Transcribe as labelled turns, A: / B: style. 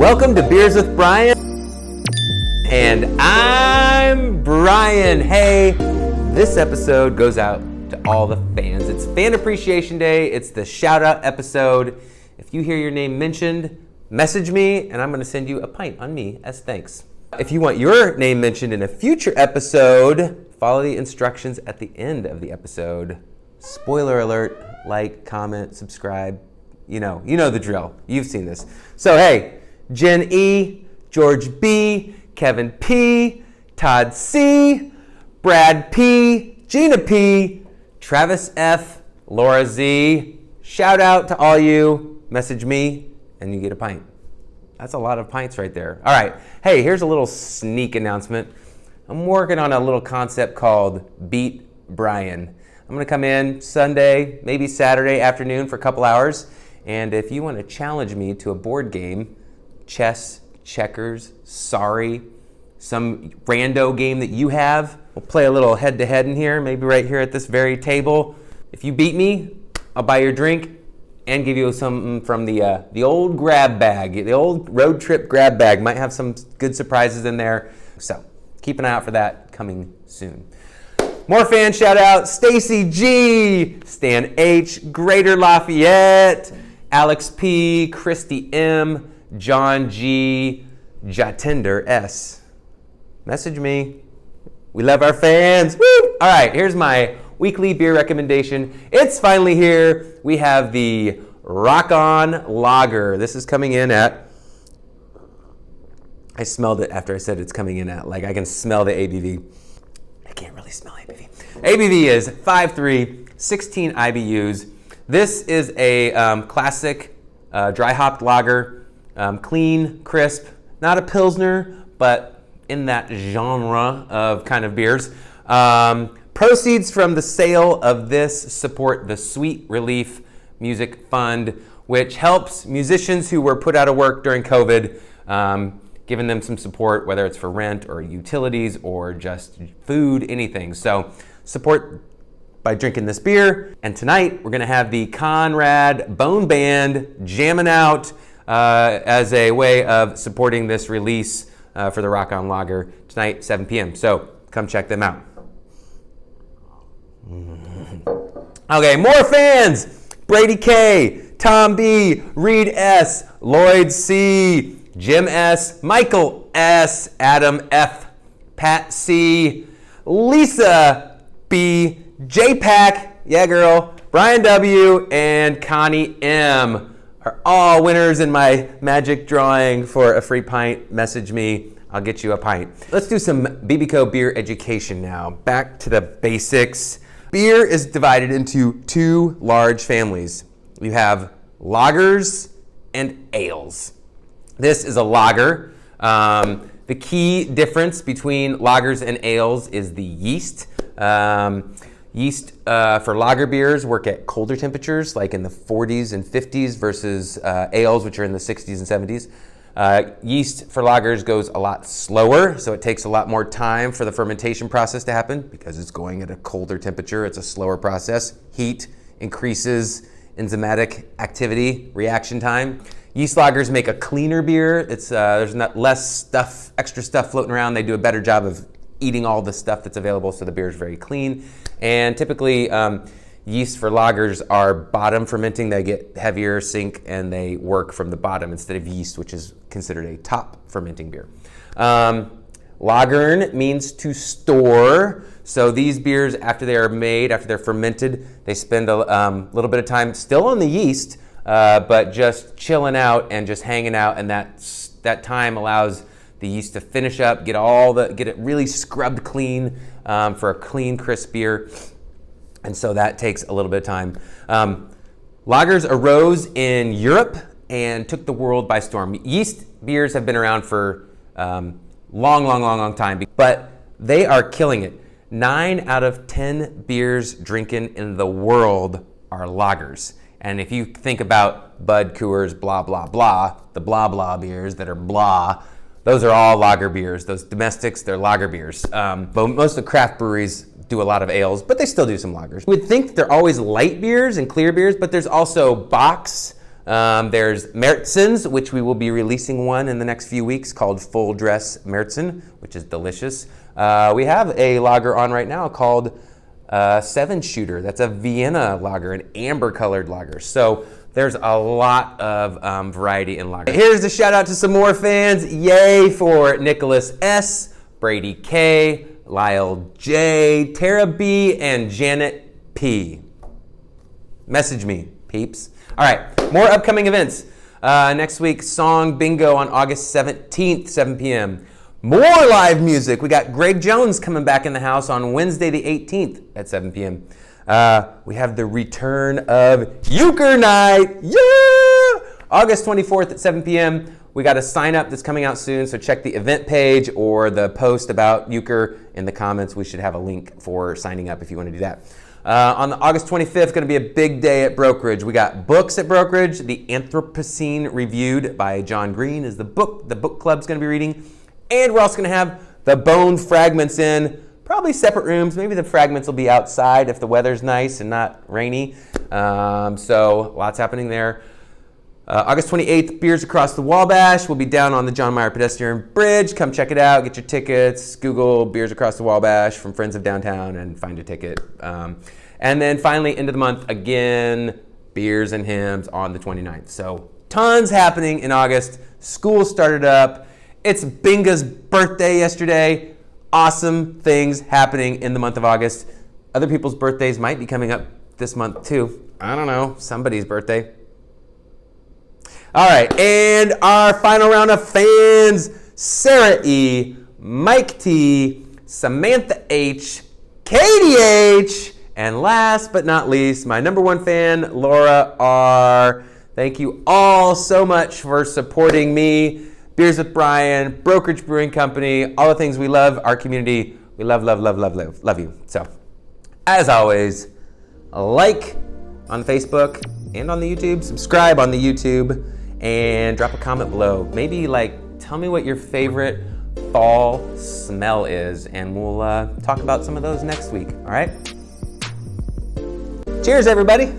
A: Welcome to Beers with Brian, and I'm Brian. Hey, this episode goes out to all the fans. It's Fan Appreciation Day. It's the shout out episode. If you hear your name mentioned, message me and I'm going to send you a pint on me as thanks. If you want your name mentioned in a future episode, follow the instructions at the end of the episode. Spoiler alert, like, comment, subscribe. You know the drill. You've seen this. So hey, Jen E, George B, Kevin P, Todd C, Brad P, Gina P, Travis F, Laura Z. Shout out to all you. Message me and you get a pint. That's a lot of pints right there. All right. Hey, here's a little sneak announcement. I'm working on a little concept called Beat Brian. I'm going to come in Sunday, maybe Saturday afternoon for a couple hours. And if you want to challenge me to a board game, chess, checkers, sorry, some rando game that you have, we'll play a little head-to-head in here, maybe right here at this very table. If you beat me, I'll buy your drink and give you something from the old grab bag, the old road trip grab bag. Might have some good surprises in there. So keep an eye out for that coming soon. More fan shout out, Stacy G, Stan H, Greater Lafayette, Alex P, Christy M, John G, Jatinder S. Message me. We love our fans. Woo! All right, here's my weekly beer recommendation. It's finally here. We have the Rock On Lager. This is coming in at, I smelled it after I said it's coming in at, like I can smell the ABV. I can't really smell ABV. ABV is 5.3, 16 IBUs. This is a classic dry hopped lager. Clean, crisp, not a Pilsner, but in that genre of kind of beers. Proceeds from the sale of this support the Sweet Relief Music Fund, which helps musicians who were put out of work during COVID, giving them some support, whether it's for rent or utilities or just food, anything. So support by drinking this beer. And tonight we're gonna have the Conrad Bone Band jamming out as a way of supporting this release for the Rock On Lager tonight, 7 p.m. So come check them out. Okay, more fans. Brady K, Tom B, Reed S, Lloyd C, Jim S, Michael S, Adam F, Pat C, Lisa B, J-Pack, yeah girl, Brian W, and Connie M are all winners in my magic drawing for a free pint. Message me, I'll get you a pint. Let's do some BBCO beer education now. Back to the basics. Beer is divided into two large families. You have lagers and ales. This is a lager. The key difference between lagers and ales is the yeast. Yeast for lager beers work at colder temperatures, like in the 40s and 50s, versus ales, which are in the 60s and 70s. Yeast for lagers goes a lot slower, so it takes a lot more time for the fermentation process to happen because it's going at a colder temperature. It's a slower process. Heat increases enzymatic activity, reaction time. Yeast lagers make a cleaner beer. It's there's not less stuff, extra stuff floating around. They do a better job of eating all the stuff that's available, so the beer is very clean. And typically, yeast for lagers are bottom fermenting. They get heavier, sink, and they work from the bottom instead of yeast, which is considered a top fermenting beer. Lagern means to store. So these beers, after they are made, after they're fermented, they spend a little bit of time still on the yeast, but just chilling out and just hanging out, and that time allows the yeast to finish up, get it really scrubbed clean for a clean, crisp beer. And so that takes a little bit of time. Lagers arose in Europe and took the world by storm. Yeast beers have been around for long time, but they are killing it. 9 out of 10 beers drinking in the world are lagers. And if you think about Bud, Coors, blah, blah, blah, the blah, blah beers that are blah, those are all lager beers. Those domestics, they're lager beers. But most of the craft breweries do a lot of ales, but they still do some lagers. We'd think they're always light beers and clear beers, but there's also Bocks, There's Märzen's, which we will be releasing one in the next few weeks called Full Dress Märzen, which is delicious. We have a lager on right now called Seven Shooter. That's a Vienna lager, an amber colored lager. So there's a lot of variety in lager. Here's a shout out to some more fans. Yay for Nicholas S., Brady K., Lyle J., Tara B., and Janet P. Message me, peeps. All right, more upcoming events. Next week, Song Bingo on August 17th, 7 p.m. More live music. We got Greg Jones coming back in the house on Wednesday the 18th at 7 p.m. We have the return of Euchre Night. Yeah! August 24th at 7 p.m. We got a sign up that's coming out soon, so check the event page or the post about Euchre in the comments. We should have a link for signing up if you want to do that. On the August 25th, going to be a big day at Brokerage. We got books at Brokerage. The Anthropocene Reviewed by John Green is the book club's going to be reading. And we're also going to have the Bone Fragments in probably separate rooms. Maybe the fragments will be outside if the weather's nice and not rainy. So lots happening there. August 28th, Beers Across the Wabash. We'll be down on the John Muir Pedestrian Bridge. Come check it out. Get your tickets. Google Beers Across the Wabash from Friends of Downtown and find a ticket. And then finally, end of the month, again, Beers and Hymns on the 29th. So tons happening in August. School started up. It's Binga's birthday yesterday. Awesome things happening in the month of August. Other people's birthdays might be coming up this month too. I don't know, somebody's birthday. All right, and our final round of fans, Sarah E., Mike T., Samantha H., Katie H., and last but not least, my number one fan, Laura R. Thank you all so much for supporting me, Beers with Brian, Brokerage Brewing Company, all the things we love, our community. We love you. So, as always, like on Facebook and on the YouTube, subscribe on the YouTube, and drop a comment below. Maybe tell me what your favorite fall smell is, and we'll talk about some of those next week. All right? Cheers, everybody.